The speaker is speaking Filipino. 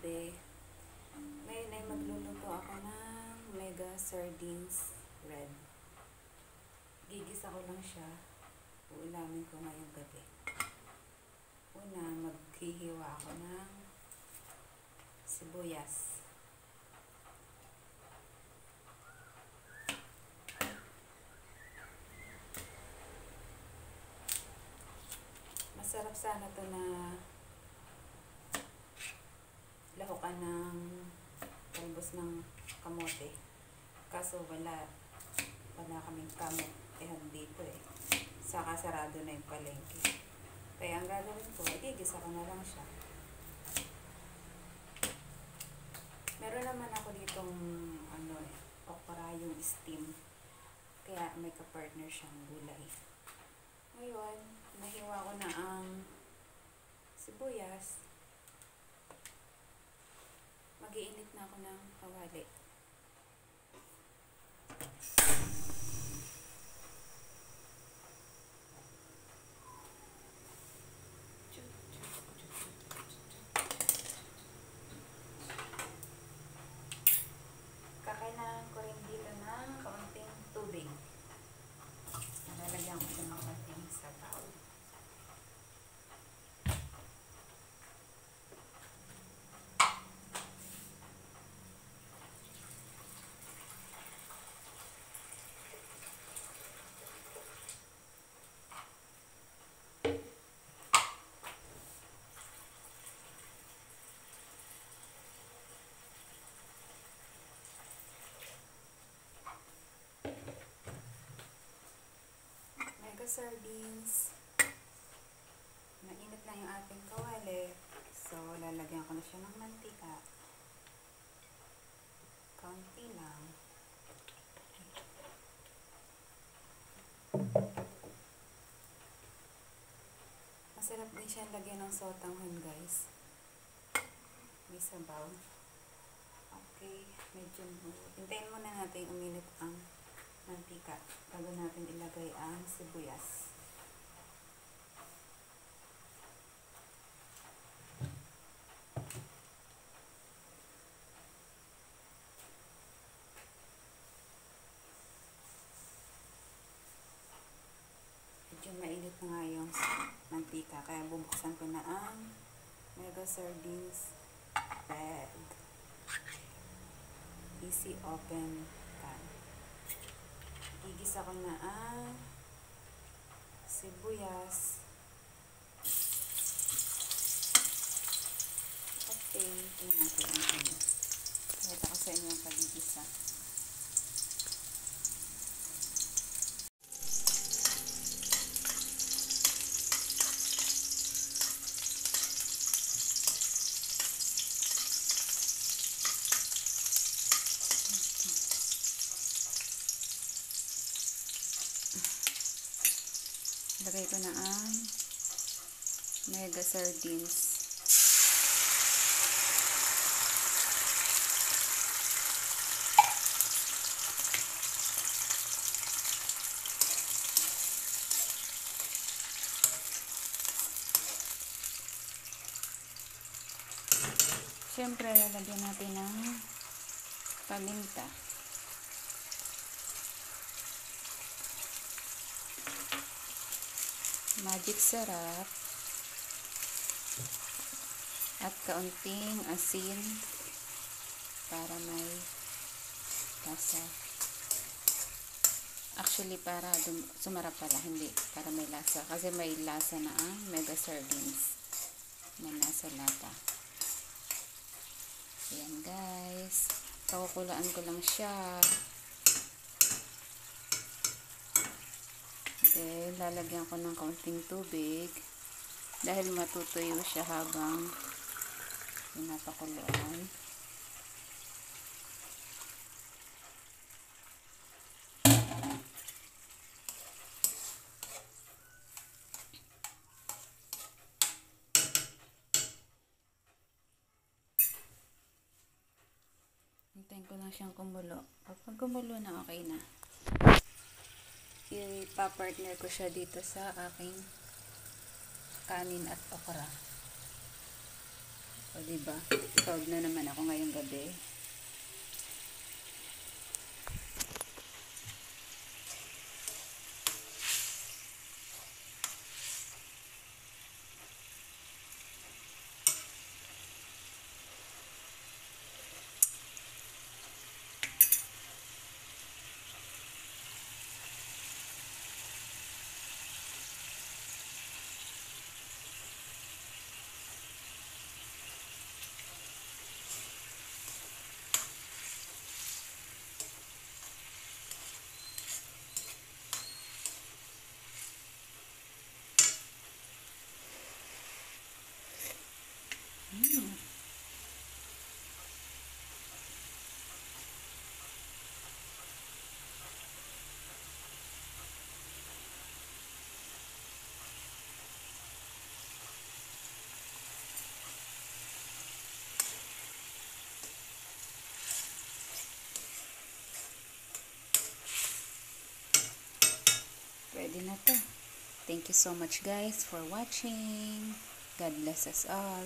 gabi. Ngayon ay magluluto ako ng mega sardines red. Gigisa ko lang siya. Uulamin ko ngayong gabi. Una, maghihiwa ako ng sibuyas. Masarap sana to na lahukan ng talbos ng kamote. Kaso wala kaming kamotehan dito eh. Saka sarado na yung palengke. Kaya ang gagawin ko, igigisa ko na lang siya. Meron naman ako ditong okra, yung steam. Kaya may kapartner siyang gulay. Ngayon, nahiwa ko na ang sibuyas. Mag-iinit na ako ng kawali. Kakailangan ko rin dito ng kaunting tubig. Nalalagyan ko siya ng kaunting sabaw. Sardines. Mainit na yung ating kawali. So, lalagyan ko na siya ng mantika. Kaunti lang. Masarap din siya lagyan ng sotanghon, guys. May sabaw. Okay. Medyo hintayin muna natin uminit ang mantika bago natin ilagay ang sibuyas. Medyo mainit na nga yung mantika kaya bubuksan ko na ang mega sardines red. Easy open pan. Igisa ko na ang sibuyas. Okay, tingnan natin ang ano. Pakita ko sa inyo ang pagigisa. Lagay ko na ang mega sardines. Siyempre, lalagyan natin ng paminta. Magic sarap at kaunting asin para may lasa. Actually, para sumarap pala, hindi para may lasa. Kasi may lasa na ang mega sardines na nasa lata. Ayan guys, pakukulaan ko lang siya. Then, lalagyan ko ng kaunting tubig dahil matutuyo siya habang pinapakuluan. Hintayin ko lang siyang kumulo. Pag kumulo na, okay na. Ipa-partner ko siya dito sa aking kanin at okra. O, diba? Proud na naman ako ngayong gabi. Ready na to. Thank you so much guys for watching. God bless us all.